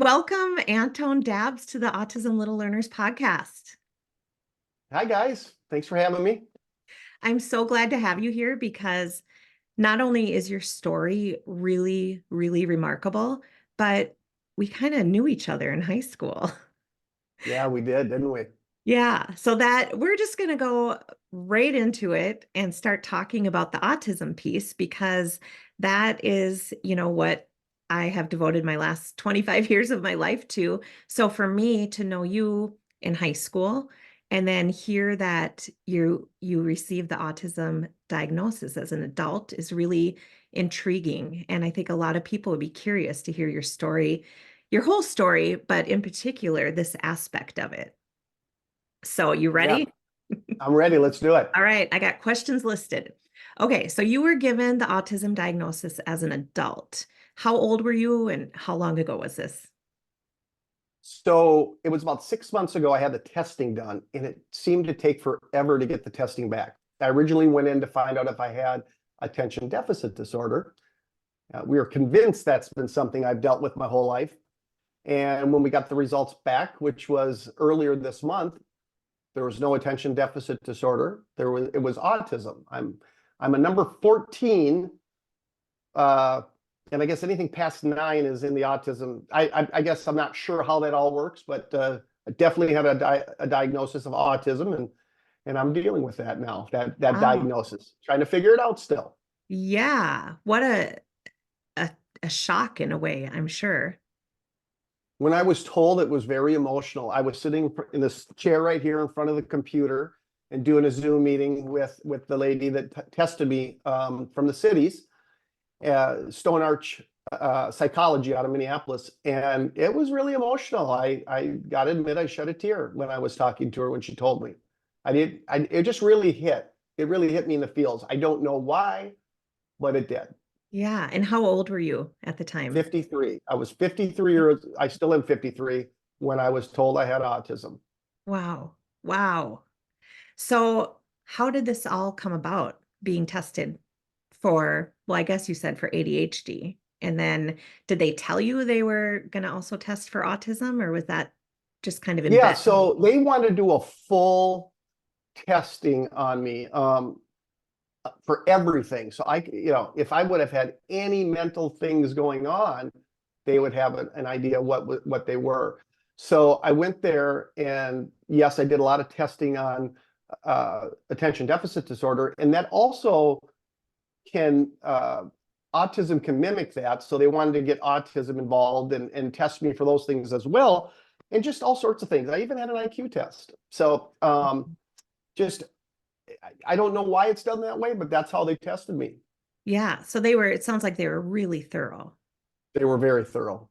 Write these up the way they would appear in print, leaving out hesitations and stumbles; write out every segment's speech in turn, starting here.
Welcome, Anton Dabbs, to the Autism Little Learners podcast. Hi, guys. Thanks for having me. I'm so glad to have you here because not only is your story really, really remarkable, but we kind of knew each other in high school. Yeah, we did, didn't we? Yeah, so that we're just going to go right into it and start talking about the autism piece because that is, what I have devoted my last 25 years of my life to. So for me to know you in high school and then hear that you received the autism diagnosis as an adult is really intriguing. And I think a lot of people would be curious to hear your story, your whole story, but in particular, this aspect of it. So you Yeah, ready? I'm ready. Let's do it. All right, I got questions listed. Okay, so you were given the autism diagnosis as an adult. How old were you and how long ago was this? So it was about 6 months ago, I had the testing done, and it seemed to take forever to get the testing back. I originally went in to find out if I had attention deficit disorder. We are convinced that's been something I've dealt with my whole life. And when we got the results back, which was earlier this month, there was no attention deficit disorder. It was autism. I'm a number 14, and I guess anything past 9 is in the autism. I guess I'm not sure how that all works, but I definitely had a diagnosis of autism, and I'm dealing with that now. That Wow. diagnosis, trying to figure it out still. Yeah, what a shock in a way, I'm sure. When I was told, it was very emotional. I was sitting in this chair right here in front of the computer and doing a Zoom meeting with the lady that tested me from the cities, Stone Arch Psychology out of Minneapolis, and it was really emotional. I got to admit, I shed a tear when I was talking to her when she told me. It just really hit. It really hit me in the feels. I don't know why, but it did. Yeah, and how old were you at the time? 53. I was 53 years. I still am 53 when I was told I had autism. Wow. Wow. So, how did this all come about being tested for, well, I guess you said for ADHD. And then did they tell you they were going to also test for autism, or was that just kind of in Yeah, bet? so they want to do a full testing on me for everything. So if I would have had any mental things going on, they would have an idea what they were. So I went there, and yes, I did a lot of testing on attention deficit disorder, and that also can autism can mimic that. So they wanted to get autism involved and test me for those things as well, and just all sorts of things. I even had an IQ test. So just I don't know why it's done that way, but that's how they tested me. Yeah. So they were, it sounds like they were really thorough. They were very thorough.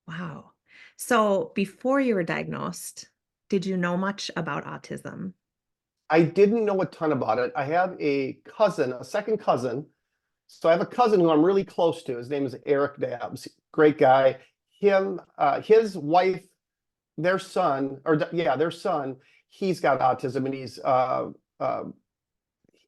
Wow. So before you were diagnosed, did you know much about autism? I didn't know a ton about it. I have a cousin, a second cousin. So I have a cousin who I'm really close to. His name is Eric Dabbs. Great guy. His wife, their son, their son, he's got autism, and uh,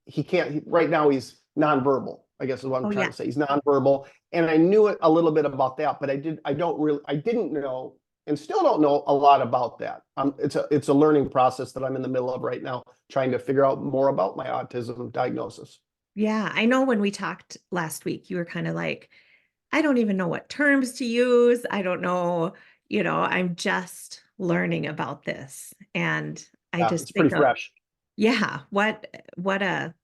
he can't, right now he's nonverbal, I guess is what I'm Oh, trying yeah. to say. He's nonverbal. And I knew a little bit about that, but I didn't know, and still don't know a lot about that. It's a learning process that I'm in the middle of right now, trying to figure out more about my autism diagnosis. Yeah. I know when we talked last week, you were kind of like, I don't even know what terms to use. I don't know, I'm just learning about this. And I Yeah, just it's pretty think of, fresh. yeah, what a,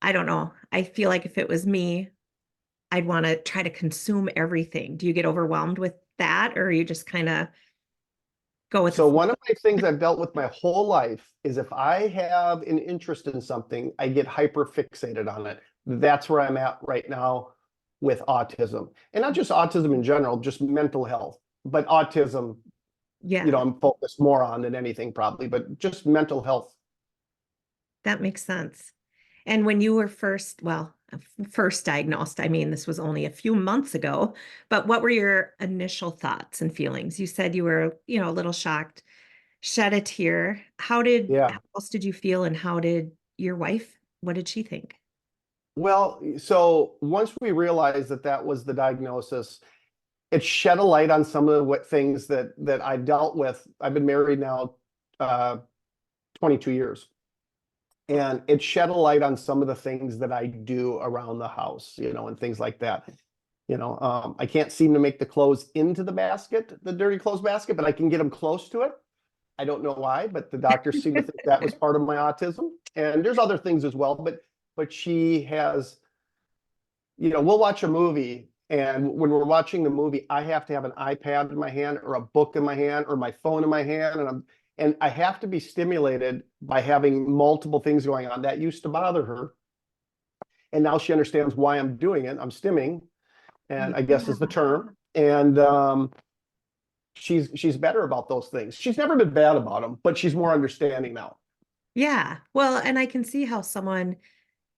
I don't know. I feel like if it was me, I'd want to try to consume everything. Do you get overwhelmed with that, or you just kind of go with the So flow? one of my things I've dealt with my whole life is if I have an interest in something, I get hyper fixated on it. That's where I'm at right now with autism. And not just autism in general, just mental health. But autism, Yeah, I'm focused more on than anything probably, but just mental health. that makes sense. And when you were first diagnosed, I mean, this was only a few months ago, but what were your initial thoughts and feelings? You said you were, a little shocked, shed a tear. How Yeah. else did you feel, and how did your wife, what did she think? Well, so once we realized that that was the diagnosis, it shed a light on some of the things that I've dealt with. I've been married now 22 years. And it shed a light on some of the things that I do around the house, and things like that. I can't seem to make the clothes into the basket, the dirty clothes basket, but I can get them close to it. I don't know why, but the doctors seem to think that was part of my autism. And there's other things as well, but she has, we'll watch a movie, and when we're watching the movie, I have to have an iPad in my hand or a book in my hand or my phone in my hand, and I have to be stimulated by having multiple things going on. That used to bother her. And now she understands why I'm doing it. I'm stimming, and I guess is the term. And she's better about those things. She's never been bad about them, but she's more understanding now. Yeah. Well, and I can see how someone,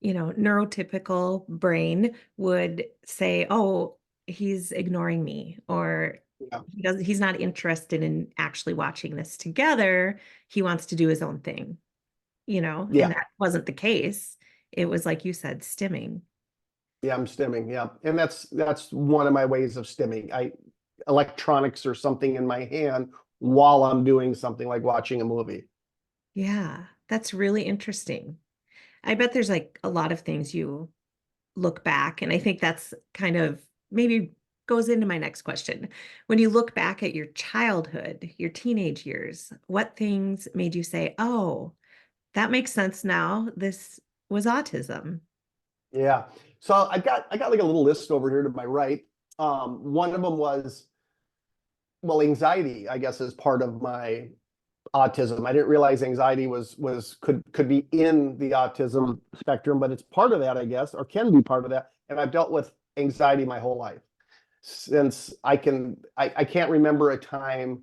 neurotypical brain would say, oh, he's ignoring me, or Yeah. he's not interested in actually watching this together. He wants to do his own thing, and Yeah. that wasn't the case. It was like you said, stimming. Yeah, I'm stimming. Yeah. And that's one of my ways of stimming. Electronics or something in my hand while I'm doing something like watching a movie. Yeah, that's really interesting. I bet there's like a lot of things you look back, and I think that's kind of maybe goes into my next question. When you look back at your childhood, your teenage years, what things made you say, "Oh, that makes sense now. This was autism." Yeah. So I got like a little list over here to my right. One of them was, well, anxiety, I guess, is part of my autism. I didn't realize anxiety could be in the autism spectrum, but it's part of that, I guess, or can be part of that. And I've dealt with anxiety my whole life. Since I can't remember a time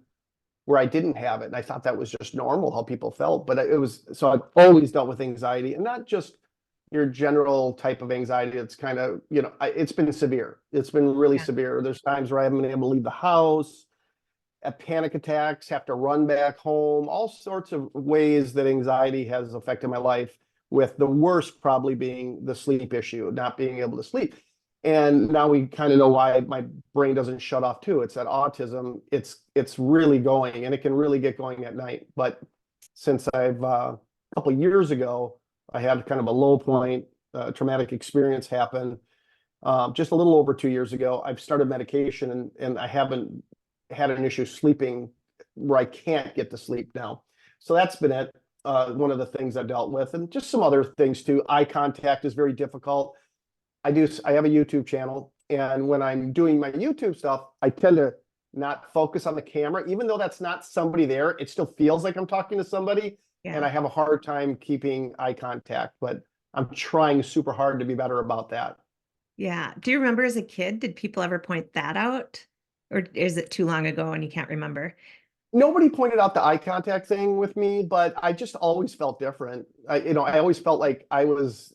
where I didn't have it. And I thought that was just normal how people felt, but so I've always dealt with anxiety, and not just your general type of anxiety. It's kind of, it's been severe. It's been really Yeah. severe. There's times where I haven't been able to leave the house, at panic attacks, have to run back home, all sorts of ways that anxiety has affected my life, with the worst probably being the sleep issue, not being able to sleep. And now we kind of know why my brain doesn't shut off too. It's that autism, it's really going, and it can really get going at night. But since I've a couple of years ago, I had kind of a low point, traumatic experience happen. Just a little over 2 years ago, I've started medication, and I haven't had an issue sleeping where I can't get to sleep now. So that's been it. One of the things I dealt with, and just some other things too. Eye contact is very difficult. I have a YouTube channel, and when I'm doing my YouTube stuff, I tend to not focus on the camera, even though that's not somebody there. It still feels like I'm talking to somebody, and I Yeah. have a hard time keeping eye contact, but I'm trying super hard to be better about that. Yeah. Do you remember as a kid, did people ever point that out? Or is it too long ago and you can't remember? Nobody pointed out the eye contact thing with me, but I just always felt different. I always felt like I was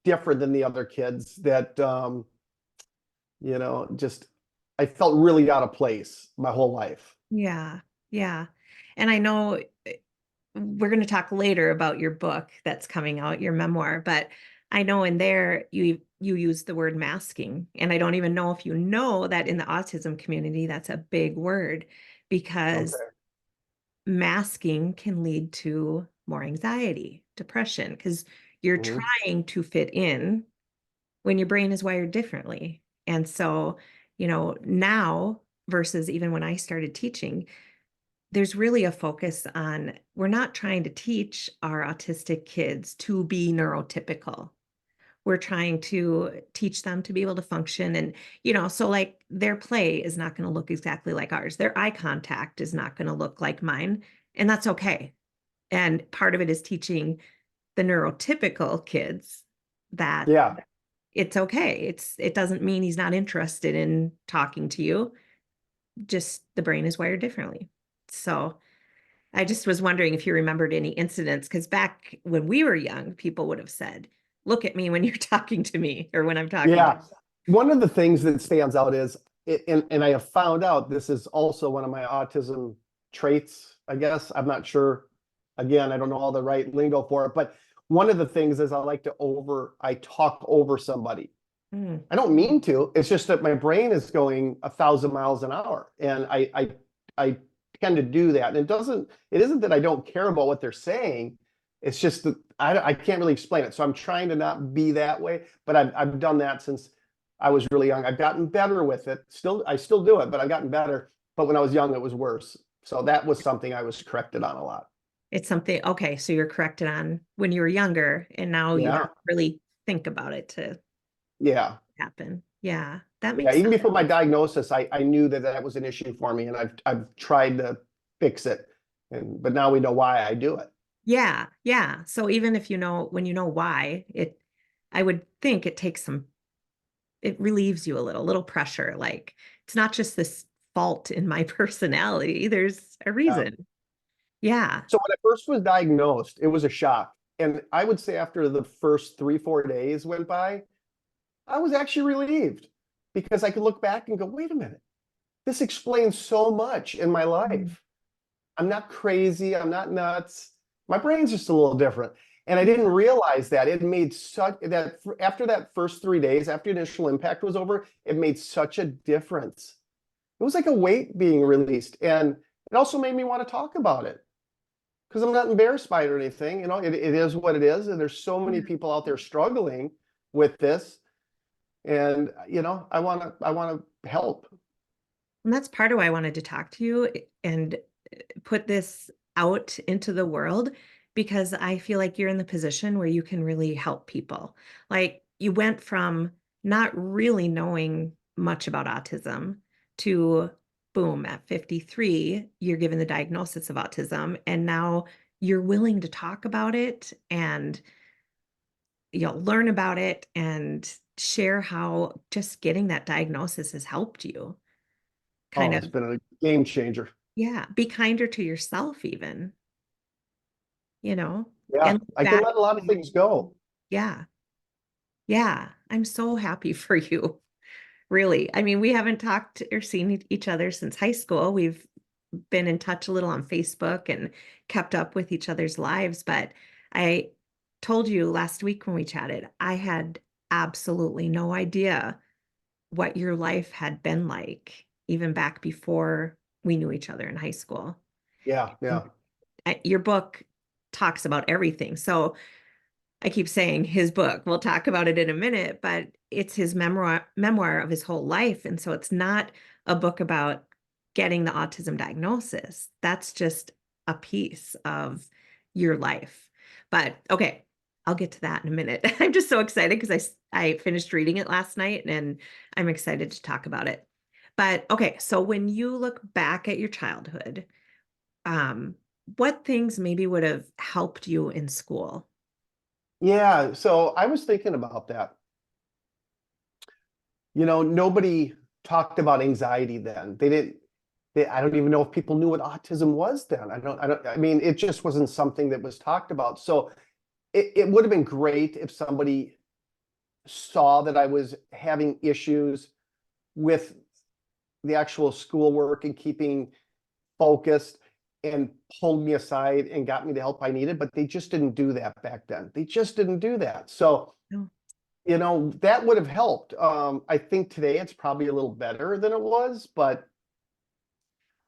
different than the other kids, that, just, I felt really out of place my whole life. Yeah. Yeah. And I know we're going to talk later about your book that's coming out, your memoir, but I know in there you use the word masking, and I don't even know if you know that in the autism community that's a big word, because Okay. masking can lead to more anxiety, depression, because you're Mhm. trying to fit in when your brain is wired differently. And so, now versus even when I started teaching, there's really a focus on, we're not trying to teach our autistic kids to be neurotypical. We're trying to teach them to be able to function. And, so like their play is not going to look exactly like ours. Their eye contact is not going to look like mine. And that's okay. And part of it is teaching the neurotypical kids that Yeah. it's okay. It doesn't mean he's not interested in talking to you. Just the brain is wired differently. So I just was wondering if you remembered any incidents, because back when we were young, people would have said, "Look at me when you're talking to me," or when I'm talking to Yeah. One of the things that stands out is, and I have found out this is also one of my autism traits, I guess. I'm not sure. Again, I don't know all the right lingo for it, but one of the things is I talk over somebody. Mm. I don't mean to. It's just that my brain is going 1,000 miles an hour, and I tend to do that. And it isn't that I don't care about what they're saying. It's just that I can't really explain it. So I'm trying to not be that way. But I've done that since I was really young. I've gotten better with it. I still do it, but I've gotten better. But when I was young, it was worse. So that was something I was corrected on a lot. It's something, okay, so you're corrected on when you were younger, and now you have Yeah. to really think about it to Yeah. happen. Yeah, that Yeah, makes even sense. before my diagnosis, I knew that that was an issue for me, and I've tried to fix it, but now we know why I do it. Yeah, yeah. So even if when you know why, I would think it takes it relieves you a little pressure. Like it's not just this fault in my personality. There's a Yeah. reason. Yeah. So when I first was diagnosed, it was a shock, and I would say after the first 3, 4 days went by, I was actually relieved because I could look back and go, wait a minute, this explains so much in my Mm. life. I'm not crazy. I'm not nuts. My brain's just a little different. And I didn't realize that it made such that after that first 3 days, after initial impact was over, it made such a difference. It was like a weight being released. And it also made me want to talk about it because I'm not embarrassed by it or anything. It is what it is. And there's so many Yeah. people out there struggling with this. And, I want to help. And that's part of why I wanted to talk to you and put this out into the world because I feel like you're in the position where you can really help people. Like you went from not really knowing much about autism to boom, at 53, you're given the diagnosis of autism. And now you're willing to talk about it and learn about it and share how just getting that diagnosis has helped you. Kind Oh, of, it's been a game changer. yeah, be kinder to yourself even, you know, Yeah, and look I can back. let a lot of things go. Yeah. Yeah. I'm so happy for you. Really. I mean, we haven't talked or seen each other since high school. We've been in touch a little on Facebook and kept up with each other's lives. But I told you last week when we chatted, I had absolutely no idea what your life had been like, even back before we knew each other in high school. Yeah, yeah. Your book talks about everything. So I keep saying his book. We'll talk about it in a minute, but it's his memoir of his whole life. And so it's not a book about getting the autism diagnosis. That's just a piece of your life. But okay, I'll get to that in a minute. I'm just so excited because I finished reading it last night and I'm excited to talk about it. But okay, so when you look back at your childhood, um, what things maybe would have helped you in school? Yeah, so I was thinking about that. Nobody talked about anxiety then. I don't even know if people knew what autism was then. I mean, it just wasn't something that was talked about. So it would have been great if somebody saw that I was having issues with the actual schoolwork and keeping focused and pulled me aside and got me the help I needed, but they just didn't do that back then. They just didn't do that. So, No. that would have helped. I think today it's probably a little better than it was, but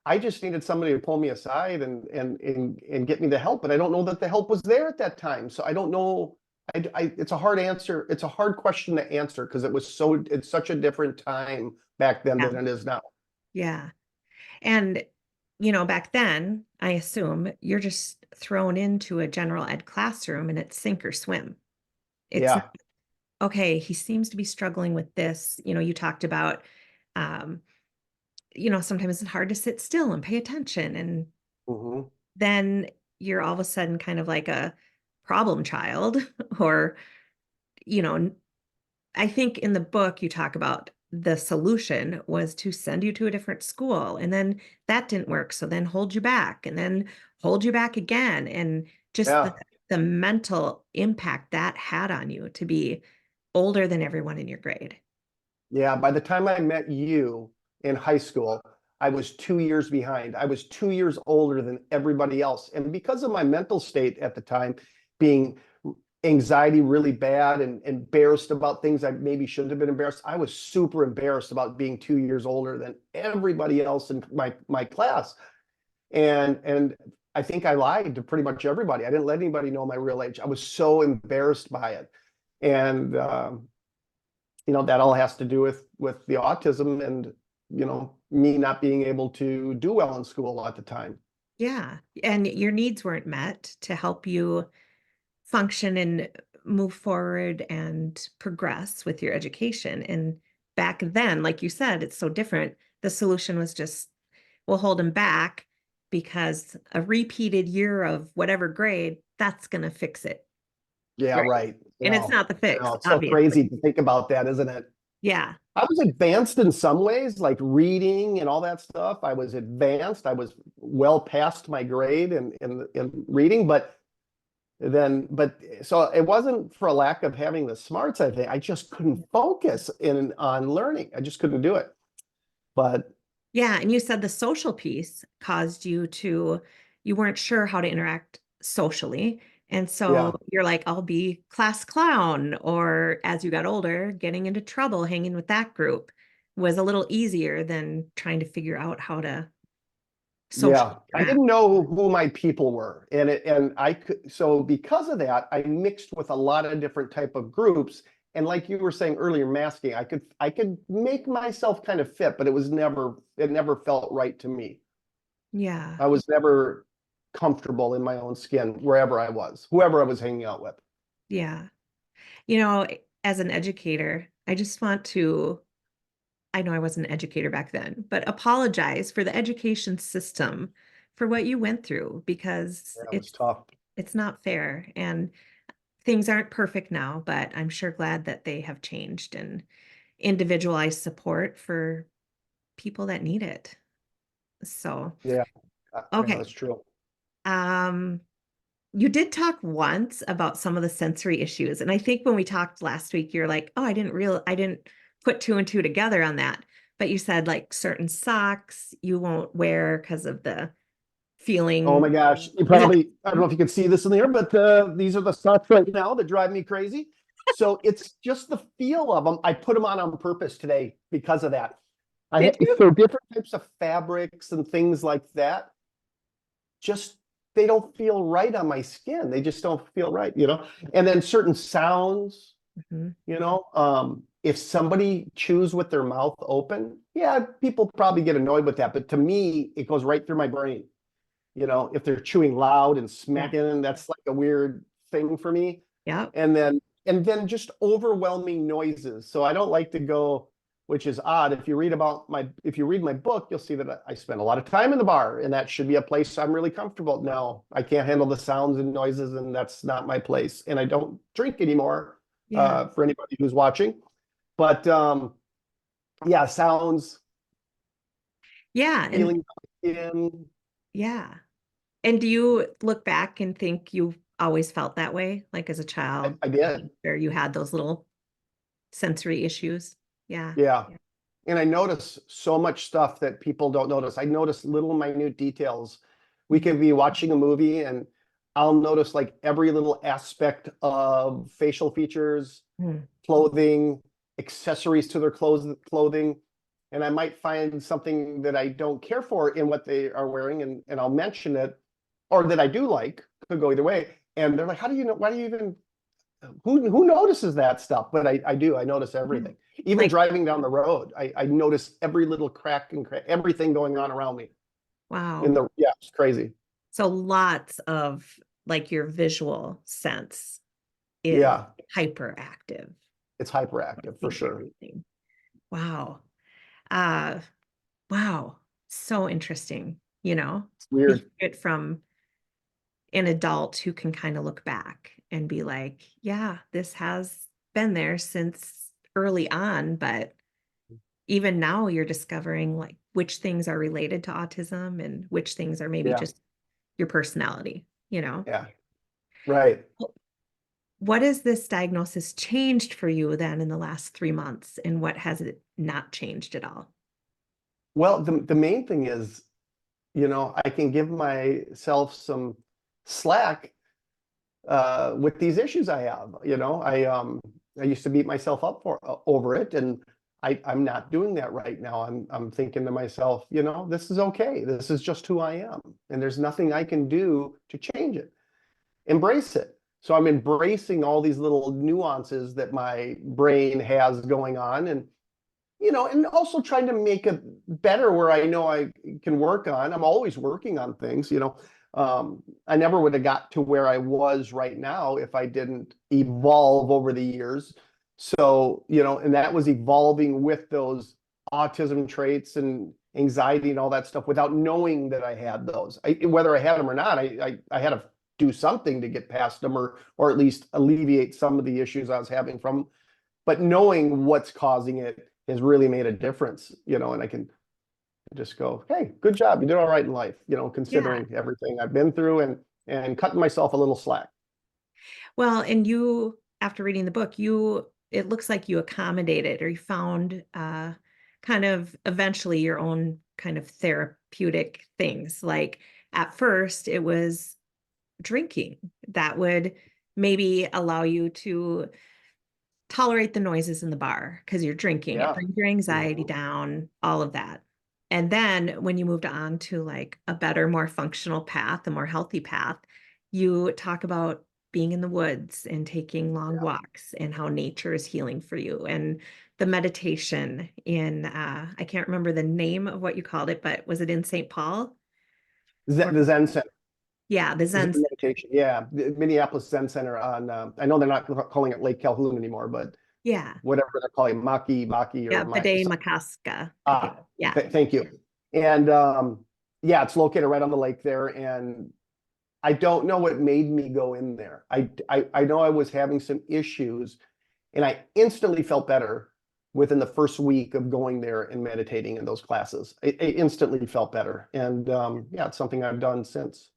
I just needed somebody to pull me aside and get me the help. But I don't know that the help was there at that time. So I don't know. It's a hard answer. It's a hard question to answer because it's such a different time back then Yeah. than it is now. Yeah. And, back then, I assume you're just thrown into a general ed classroom and it's sink or swim. It's not, Yeah. okay, he seems to be struggling with this. You talked about, um, sometimes it's hard to sit still and pay attention. And Hmm. then you're all of a sudden kind of like a problem child, or, you know, I think in the book you talk about the solution was to send you to a different school and then that didn't work. So then hold you back and then hold you back again. And just Yeah. the mental impact that had on you to be older than everyone in your grade. Yeah, by the time I met you in high school, I was 2 years behind. I was 2 years older than everybody else. And because of my mental state at the time being anxiety really bad and embarrassed about things I maybe shouldn't have been embarrassed. I was super embarrassed about being 2 years older than everybody else in my class. And I think I lied to pretty much everybody. I didn't let anybody know my real age. I was so embarrassed by it. And that all has to do with the autism and me not being able to do well in school at the time. Yeah. And your needs weren't met to help you function and move forward and progress with your education. And back then, like you said, it's so different. The solution was just, we'll hold them back because a repeated year of whatever grade, that's going to fix it. Yeah, Right. right. And it's not the fix, It's so obviously. crazy to think about that, isn't it? Yeah. I was advanced in some ways, like reading and all that stuff. I was advanced. I was well past my grade in reading, but so it wasn't for a lack of having the smarts, I think. I just couldn't focus on learning. I just couldn't do it. But Yeah. And you said the social piece caused you weren't sure how to interact socially. And so yeah, you're like, I'll be class clown. Or as you got older, getting into trouble, hanging with that group was a little easier than trying to figure out how to yeah. socially I interact. didn't know who my people were. And I could, so because of that, I mixed with a lot of different type of groups. And like you were saying earlier, masking, I could make myself kind of fit, but it never felt right to me. Yeah. I was never comfortable in my own skin wherever I was, whoever I was hanging out with. Yeah. You know, as an educator, I just want to, I know I wasn't an educator back then, but apologize for the education system for what you went through because Yeah, it was tough. it's not fair and things aren't perfect now, but I'm sure glad that they have changed and individualized support for people that need it. So, Yeah, yeah, okay. that's true. Um, you did talk once about some of the sensory issues, and I think when we talked last week, you're like, "Oh, I didn't put two and two together on that." But you said like certain socks you won't wear because of the Oh my feeling. gosh, Yeah. I don't know if you can see this in the air, but these are the thoughts right now that drive me crazy. So it's just the feel of them. I put them on purpose today because of that. Did you? So different types of fabrics and things like that, just they don't feel right on my skin. They just don't feel right. And then certain sounds, Mhm. if somebody chews with their mouth open, yeah, people probably get annoyed with that. But to me, it goes right through my brain. If they're chewing loud and Yeah. smacking, that's like a weird thing for me. Yeah. And then just overwhelming noises. So I don't like to go, which is odd. If you read my book, you'll see that I spend a lot of time in the bar, and that should be a place I'm really comfortable. No, I can't handle the sounds and noises, and that's not my place. And I don't drink anymore, Yeah. for anybody who's watching. But yeah, sounds, Yeah. And feeling in. yeah. And do you look back and think you always felt that way, like as a I, child, I did. or you had those little sensory issues? Yeah. Yeah. And I notice so much stuff that people don't notice. I notice little minute details. We Mhm. can be watching a movie and I'll notice like every little aspect of facial features, Mhm. clothing, accessories to their clothing. And I might find something that I don't care for in what they are wearing, and I'll mention it, or that I do like, could go either way. And they're like, how do you know? Why do you even who notices that stuff? But I do. I notice Yeah. everything. Even Like, driving down the road, I notice every little crack and everything going on around me. wow. Yeah, it's crazy. So lots of like your visual sense is Yeah, hyperactive. it's hyperactive for Seeing sure. everything. Wow. Uh, wow. So interesting, It's to weird. hear it from an adult who can kind of look back and be like, yeah, this has been there since early on, but even now you're discovering like which things are related to autism and which things are maybe Yeah, just your personality. yeah, right. What has this diagnosis changed for you then in the last 3 months, and what has it not changed at all? Well, the main thing is, I can give myself some slack. with these issues I have. I used to beat myself up over it, and I'm not doing that right now. I'm thinking to myself, this is okay. This is just who I am, and there's nothing I can do to change it. Embrace it. So I'm embracing all these little nuances that my brain has going on, and also trying to make it better where I know I can work on. I'm always working on things. I never would have got to where I was right now if I didn't evolve over the years. So, and that was evolving with those autism traits and anxiety and all that stuff without knowing that I had those. Whether I had them or not, I had to do something to get past them, or at least alleviate some of the issues I was having from them. But knowing what's causing it has really made a difference, and I can just go, hey, good job. You did all right in life, considering everything I've been through, and cutting myself a little slack. Well, and you, after reading the book, it looks like you accommodated, or you found kind of eventually your own kind of therapeutic things. Like at first it was drinking that would maybe allow you to tolerate the noises in the bar because you're drinking. It brings your anxiety down, all of that. And then when you moved on to like a better, more functional path, a more healthy path, you talk about being in the woods and taking long walks and how nature is healing for you, and the meditation in I can't remember the name of what you called it, but was it in St. Paul? The Zen Center. Yeah, the Zen meditation. Yeah, the Minneapolis Zen Center on. I know they're not calling it Lake Calhoun anymore, but whatever they're calling it, Maki or Bade Makaska. Thank you. And it's located right on the lake there. And I don't know what made me go in there. I know I was having some issues, and I instantly felt better within the first week of going there and meditating in those classes. I instantly felt better. And it's something I've done since.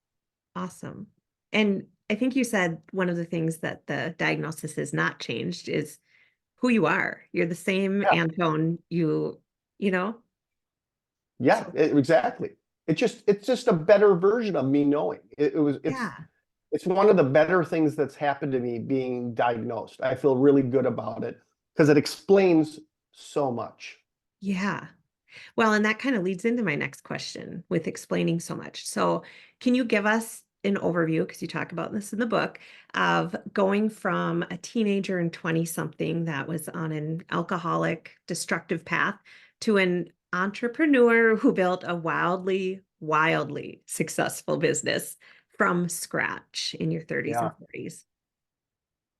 Awesome. And I think you said one of the things that the diagnosis has not changed is who you are. You're the same Anton, you know? Yeah, exactly. It's just a better version of me knowing. It's one of the better things that's happened to me being diagnosed. I feel really good about it because it explains so much. Yeah. Well, and that kind of leads into my next question with explaining so much. So can you give us an overview, because you talk about this in the book, of going from a teenager and 20-something that was on an alcoholic, destructive path to an entrepreneur who built a wildly, wildly successful business from scratch in your 30s and 40s?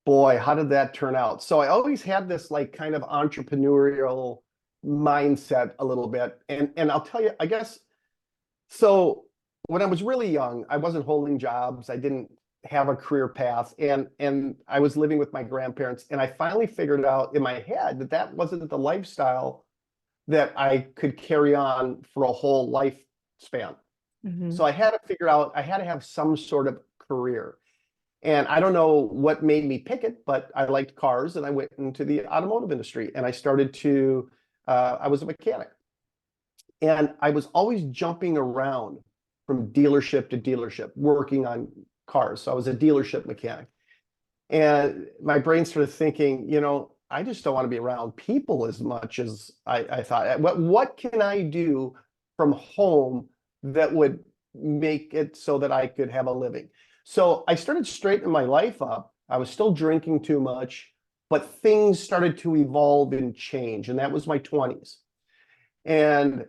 Boy, how did that turn out? So I always had this like kind of entrepreneurial mindset a little bit. And I'll tell you, I guess, so when I was really young, I wasn't holding jobs. I didn't have a career path, and I was living with my grandparents. And I finally figured out in my head that that wasn't the lifestyle that I could carry on for a whole lifespan. So I had to figure out, I had to have some sort of career. And I don't know what made me pick it, but I liked cars, and I went into the automotive industry, and I started to, I was a mechanic. And I was always jumping around from dealership to dealership, working on cars. So I was a dealership mechanic. And my brain started thinking, I just don't want to be around people as much as I thought. What can I do from home that would make it so that I could have a living? So I started straightening my life up. I was still drinking too much, but things started to evolve and change. And that was my 20s. And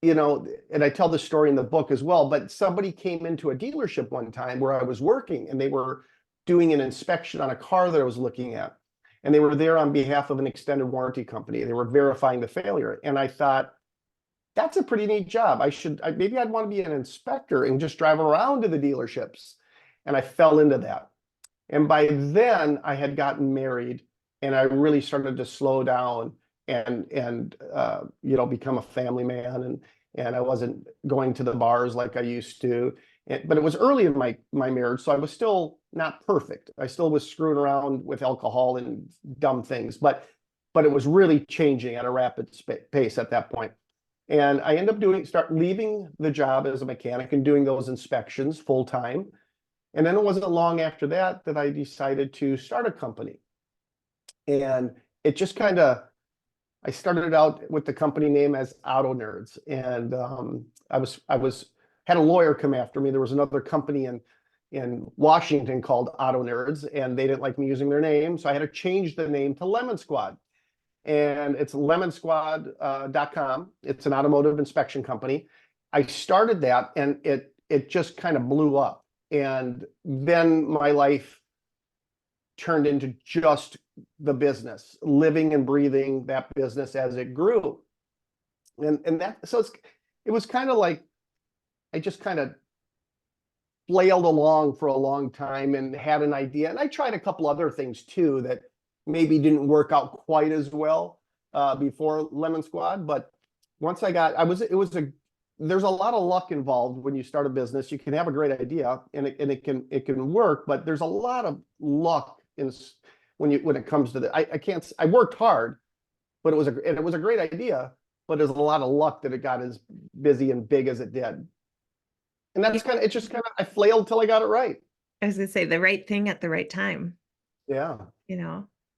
and I tell this story in the book as well, but somebody came into a dealership one time where I was working, and they were doing an inspection on a car that I was looking at. And they were there on behalf of an extended warranty company. They were verifying the failure. And I thought, that's a pretty neat job. Maybe I'd want to be an inspector and just drive around to the dealerships. And I fell into that. And by then I had gotten married, and I really started to slow down and become a family man. And I wasn't going to the bars like I used to. But it was early in my marriage, so I was still not perfect. I still was screwing around with alcohol and dumb things, but it was really changing at a rapid pace at that point. And I ended up leaving the job as a mechanic and doing those inspections full time. And then it wasn't long after that that I decided to start a company. And it just kind of, I started out with the company name as Auto Nerds. And had a lawyer come after me. There was another company in Washington called Auto Nerds, and they didn't like me using their name. So I had to change the name to Lemon Squad. And it's lemmonsquad.com. It's an automotive inspection company. I started that, and it just kind of blew up. And then my life turned into just the business, living and breathing that business as it grew. And that, so it was kind of like I just kind of flailed along for a long time and had an idea. And I tried a couple other things too that maybe didn't work out quite as well before Lemon Squad. But once there's a lot of luck involved when you start a business. You can have a great idea and it can work, but there's a lot of luck when it comes to that. I worked hard, but it was a great idea, but there's a lot of luck that it got as busy and big as it did. And that's I flailed till I got it right. I was gonna say the right thing at the right time. Yeah.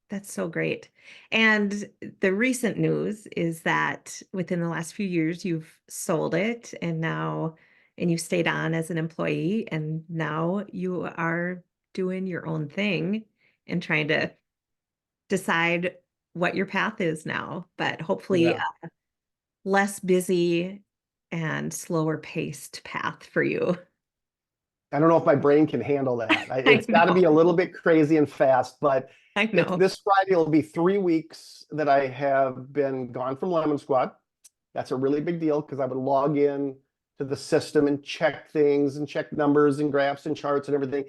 That's so great. And the recent news is that within the last few years, you've sold it and you stayed on as an employee, and now you are doing your own thing and trying to decide what your path is now, but hopefully Yeah. a less busy and slower paced path for you. I don't know if my brain can handle that. I It's got to be a know. little bit crazy and fast, but I know. this Friday will be 3 weeks that I have been gone from Lemon Squad. That's a really big deal because I would log in to the system and check things and check numbers and graphs and charts and everything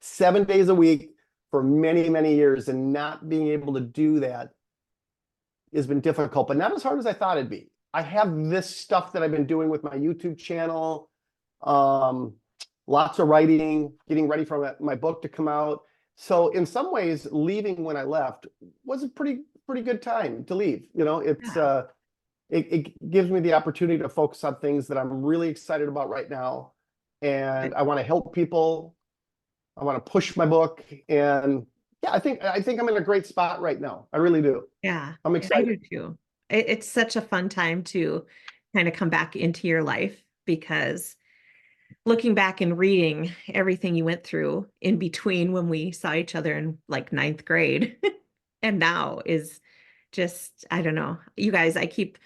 7 days a week for many, many years. And not being able to do that has been difficult, but not as hard as I thought it'd be. I have this stuff that I've been doing with my YouTube channel. Lots of writing, getting ready for my book to come out. So in some ways, leaving when I left was a pretty good time to leave. It gives me the opportunity to focus on things that I'm really excited about right now. And I want to help people. I want to push my book. And yeah, I think I'm in a great spot right now. I really do. Yeah, I'm I excited. do too. It's such a fun time to kind of come back into your life, because looking back and reading everything you went through in between when we saw each other in like ninth grade and now is just, I don't know. You guys, I keep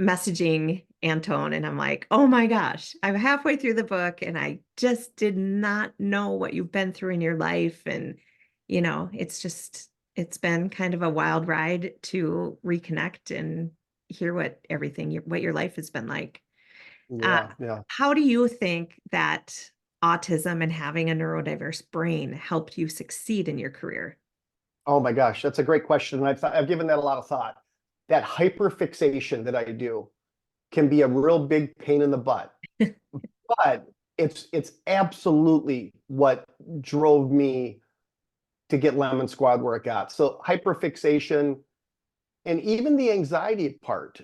messaging Anton and I'm like, oh my gosh, I'm halfway through the book and I just did not know what you've been through in your life. And, it's been kind of a wild ride to reconnect and hear what your life has been like. Uh, Yeah. how do you think that autism and having a neurodiverse brain helped you succeed in your career? Oh my gosh, that's a great question. And I've given that a lot of thought. That hyperfixation that I do can be a real big pain in the butt. But it's absolutely what drove me to get Lemon Squad where it got. So hyperfixation and even the anxiety part,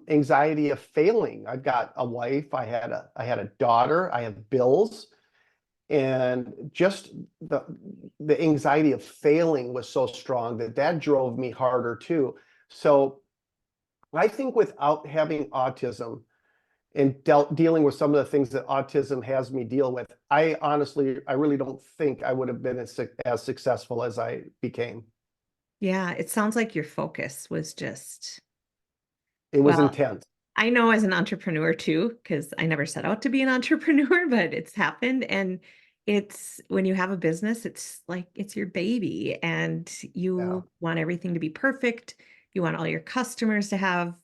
anxiety of failing. I've got a wife, I had a daughter, I have bills, and just the anxiety of failing was so strong that drove me harder too. So I think without having autism and dealing with some of the things that autism has me deal with, I really don't think I would have been as successful as I became. Yeah, it sounds like your focus was just, It was well, intense. I know as an entrepreneur too, because I never set out to be an entrepreneur, but it's happened. And it's when you have a business, it's like it's your baby and Yeah. you want everything to be perfect. You want all your customers to have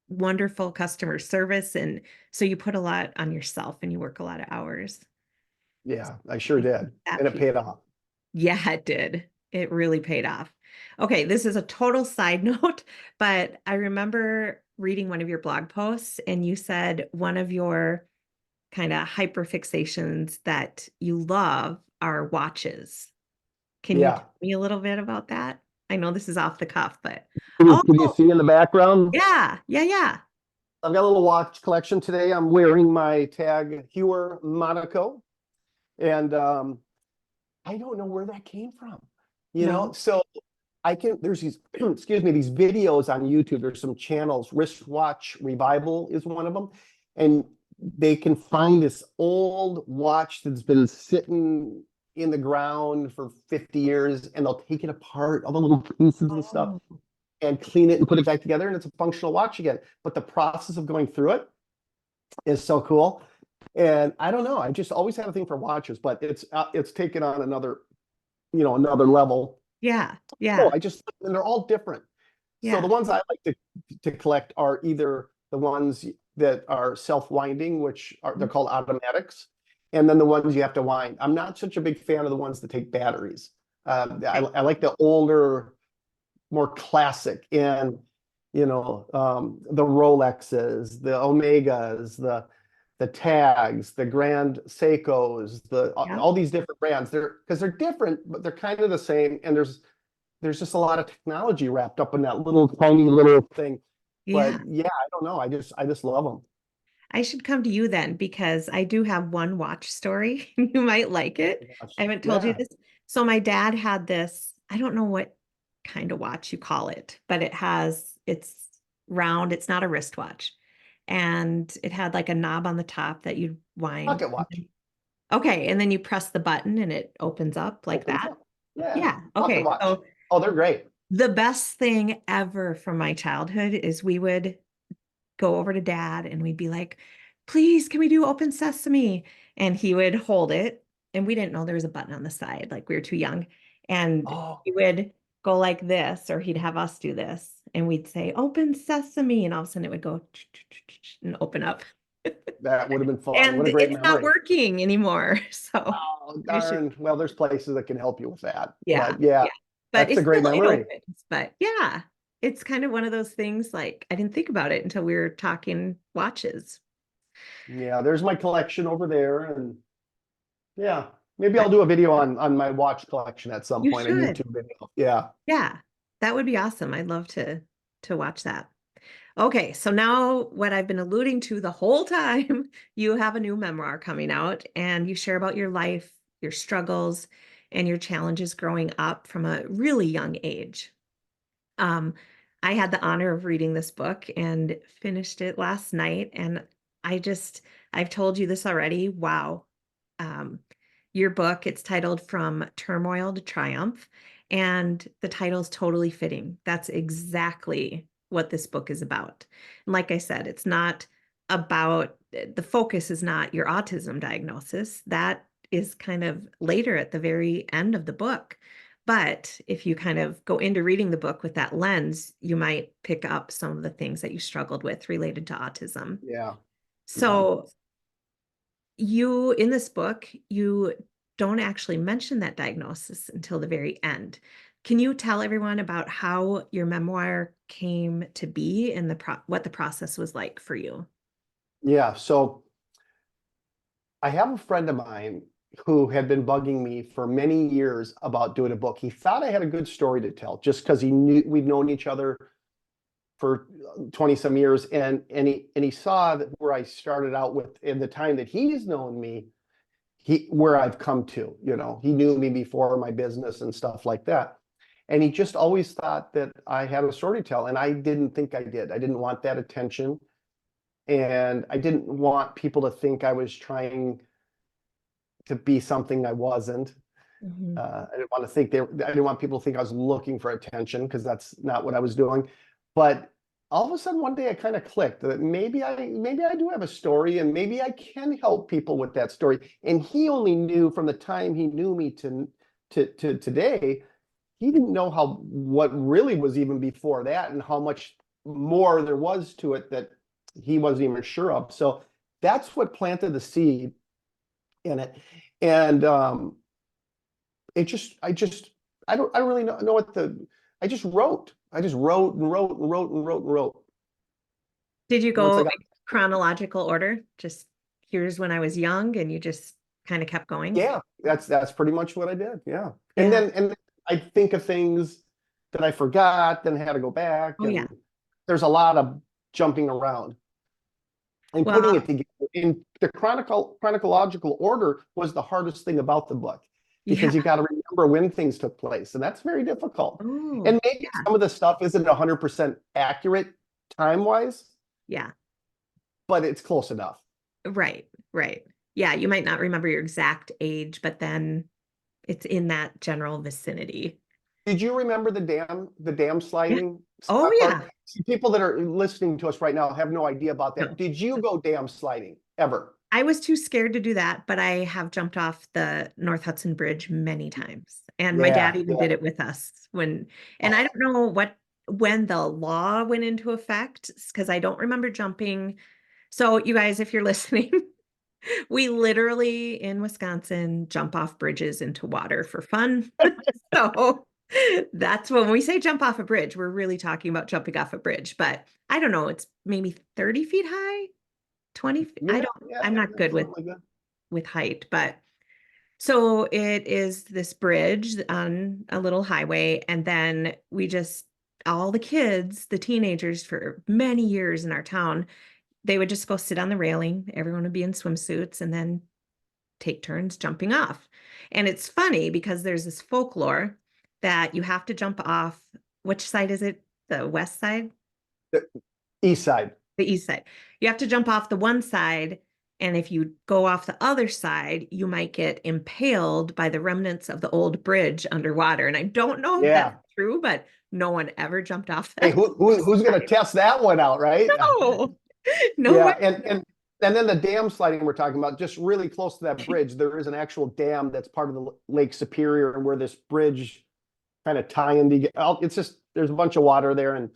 wonderful customer service. And so you put a lot on yourself and you work a lot of hours. Yeah, I sure I think did. that And it piece. paid off. Yeah, it did. It really paid off. Okay, this is a total side note, but I remember reading one of your blog posts and you said one of your kind of hyperfixations that you love are watches. Can you Yeah. tell me a little bit about that? I know this is off the cuff, but oh, Can you see in the background? yeah, yeah, yeah. I've got a little watch collection today. I'm wearing my Tag Heuer Monaco. And I don't know where that came from, you know? No. So there's these, excuse me, these videos on YouTube. There's some channels, Wristwatch Revival is one of them. And they can find this old watch that's been sitting in the ground for 50 years, and they'll take it apart, all the little pieces and stuff, Oh, and clean it and put it back together, and it's a functional watch again. But the process of going through it is so cool. And I don't know, I just always had a thing for watches, but it's taken on another, another level. yeah. Oh, Yeah. and they're all different. So the Yeah. ones I like to collect are either the ones that are self-winding, which they're Mhm. called automatics, and then the ones you have to wind. I'm not such a big fan of the ones that take batteries. Okay. I like the older, more classic, and the Rolexes, the Omegas, the Tags, the Grand Seikos, Yeah. all these different brands. They're different, but they're kind of the same. And there's just a lot of technology wrapped up in that little tiny little thing. But Yeah. yeah, I don't know. I just love them. I should come to you then because I do have one watch story. You might like it. I Gosh. haven't told you Yeah. this. So my dad had this, I don't know what kind of watch you call it, but it's round, it's not a wristwatch. And it had like a knob on the top that you'd wind. Pocket watch Okay, and then you press the button and it opens up like opens that. up. Yeah. Yeah. Pocket Okay. watch. So Oh, they're great. the best thing ever from my childhood is we would go over to dad and we'd be like, please, can we do open sesame? And he would hold it. And we didn't know there was a button on the side, like we were too young. And Oh, he would go like this, or he'd have us do this. And we'd say, open sesame. And all of a sudden it would go and open up. that would have been fun. What And a great it's not memory. working anymore. So Oh, you should, darn. Well, there's places that can help you with that. yeah, But yeah, yeah. But that's a great it memory. opens. But yeah, it's kind of one of those things like I didn't think about it until we were talking watches. Yeah, there's my collection over there. And yeah, maybe I'll But do a video on my watch collection at some you point, a should. YouTube video. Yeah. Yeah, that would be awesome. I'd love to watch that. Okay, so now what I've been alluding to the whole time, you have a new memoir coming out and you share about your life, your struggles, and your challenges growing up from a really young age. Um, I had the honor of reading this book and finished it last night, and I've told you this already. Wow. Um, your book, it's titled From Turmoil to Triumph, and the title is totally fitting. That's exactly what this book is about. And like I said, it's not about the focus is not your autism diagnosis. That is kind of later at the very end of the book. But if you kind of go into reading the book with that lens, you might pick up some of the things that you struggled with related to autism. Yeah. Yeah. So you, in this book, you don't actually mention that diagnosis until the very end. Can you tell everyone about how your memoir came to be and what the process was like for you? Yeah. So I have a friend of mine who had been bugging me for many years about doing a book. He thought I had a good story to tell just because he knew we'd known each other for 20 some years. And he saw that where I started out with in the time that he's known me, where I've come to, he knew me before my business and stuff like that. And he just always thought that I had a story to tell. And I didn't think I did. I didn't want that attention. And I didn't want people to think I was trying to be something I wasn't. Mhm. I didn't want to think I didn't want people to think I was looking for attention because that's not what I was doing. But all of a sudden one day I kind of clicked that maybe I do have a story and maybe I can help people with that story. And he only knew from the time he knew me to today, he didn't know what really was even before that and how much more there was to it that he wasn't even sure of. So that's what planted the seed in it. And I don't really know what I just wrote. I just wrote and wrote and wrote and wrote and wrote. Did you Once go I in got, chronological order? Just here's when I was young and you just kind of kept going? yeah, that's pretty much what I did. Yeah. And Yeah. then I think of things that I forgot, then had to go back, Oh, yeah. and there's a lot of jumping around. And putting it Well, together in the chronological order was the hardest thing about the book yeah. because you got to remember when things took place, and that's very difficult. Oh, And maybe yeah. some of the stuff isn't 100% accurate time-wise, Yeah. but it's close enough. Right. Right. Yeah. You might not remember your exact age, but then it's in that general vicinity. Did you remember the dam Yeah. sliding Oh, part? yeah. See, people that are listening to us right now have no idea about that. No. Did you go dam sliding ever? I was too scared to do that, but I have jumped off the North Hudson Bridge many times. And my dad Yeah, even yeah. did it with us and I Oh, don't know when the law went into effect because I don't remember jumping. So you guys, if you're listening, we literally in Wisconsin jump off bridges into water for fun. So that's when we say jump off a bridge, we're really talking about jumping off a bridge. But I don't know, it's maybe 30 feet high, 20 feet. yeah, yeah, I'm not yeah, good something like that. with height, but so it is this bridge on a little highway. And then all the kids, the teenagers for many years in our town, they would just go sit on the railing. Everyone would be in swimsuits and then take turns jumping off. And it's funny because there's this folklore that you have to jump off. Which side is it? The west side? The east side. The east side. You have to jump off the one side. And if you go off the other side, you might get impaled by the remnants of the old bridge underwater. And I don't know if that's Yeah. true, but no one ever jumped off Hey, that who's going to side. test that one out, right? No, no Yeah, way. and then the dam sliding we're talking about, just really close to that bridge, there is an actual dam that's part of the Lake Superior, and where this bridge kind of tie in together. It's just there's a bunch of water there, and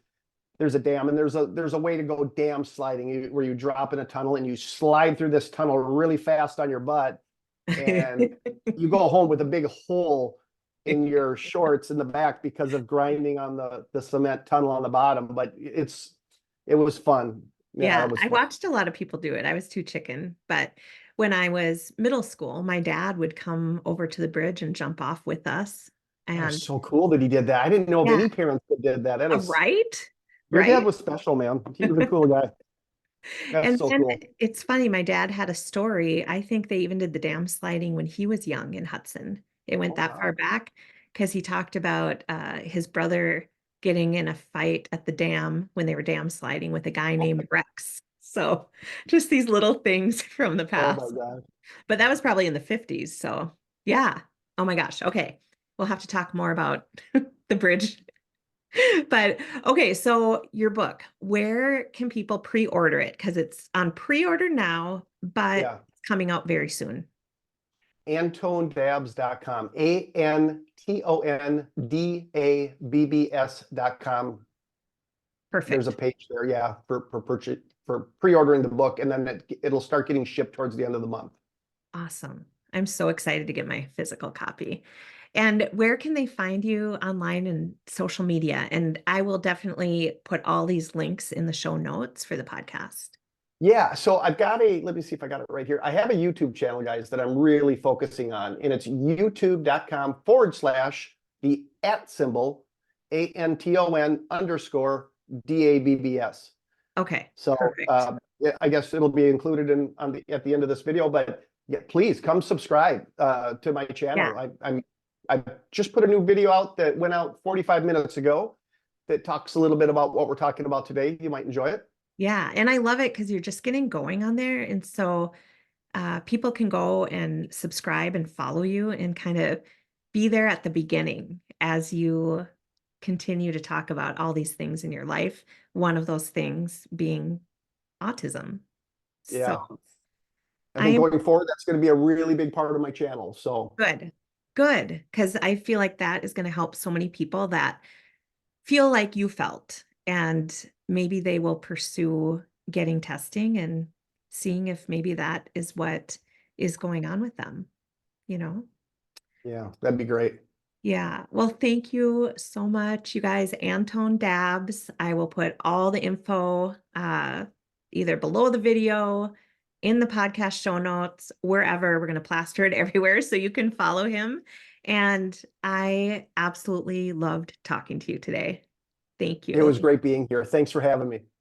there's a dam, and there's a way to go dam sliding where you drop in a tunnel and you slide through this tunnel really fast on your butt, and you go home with a big hole in your shorts in the back because of grinding on the cement tunnel on the bottom. But it was fun. Yeah, Yeah, it was I fun. watched a lot of people do it. I was too chicken, but when I was middle school, my dad would come over to the bridge and jump off with us. That is And so cool that he did that. I didn't know of yeah, any parents that did that. That is, right? your dad Right? was special, man. He was a cool guy. That's And so then cool. it's funny, my dad had a story. I think they even did the dam sliding when he was young in Hudson. It went Oh, that far wow. back because he talked about his brother getting in a fight at the dam when they were dam sliding with a guy named Rex. So just these little things from the Oh my past. God. But that was probably in the 50s. So yeah. Oh my gosh. Okay. We'll have to talk more about the bridge. But okay, so your book, where can people pre-order it? Because it's on pre-order now, but Yeah. it's coming out very soon. AntonDabbs.com. ANTONDABBS.com. There's a Perfect. page there, yeah, for purchase for pre-ordering the book, and then it'll start getting shipped towards the end of the month. Awesome. I'm so excited to get my physical copy. And where can they find you online and social media? And I will definitely put all these links in the show notes for the podcast. Yeah, so let me see if I got it right here. I have a YouTube channel, guys, that I'm really focusing on, and it's youtube.com/ the @ symbol, ANTON_DABBS. Okay, So perfect. yeah, I guess it'll be included at the end of this video, but yeah, please come subscribe to my Yeah. channel. I just put a new video out that went out 45 minutes ago that talks a little bit about what we're talking about today. You might enjoy it. Yeah. And I love it because you're just getting going on there. And so people can go and subscribe and follow you and kind of be there at the beginning as you continue to talk about all these things in your life. One of those things being autism. So Yeah. I I think am going forward, that's going to be a really big part of my channel. So good, good, because I feel like that is going to help so many people that feel like you felt, and maybe they will pursue getting testing and seeing if maybe that is what is going on with them, you know? yeah, that'd be great. Yeah. Well, thank you so much, you guys. Anton Dabbs. I will put all the info either below the video, in the podcast show notes, wherever. We're going to plaster it everywhere so you can follow him. And I absolutely loved talking to you today. Thank It you. was great being here. Thanks for having me.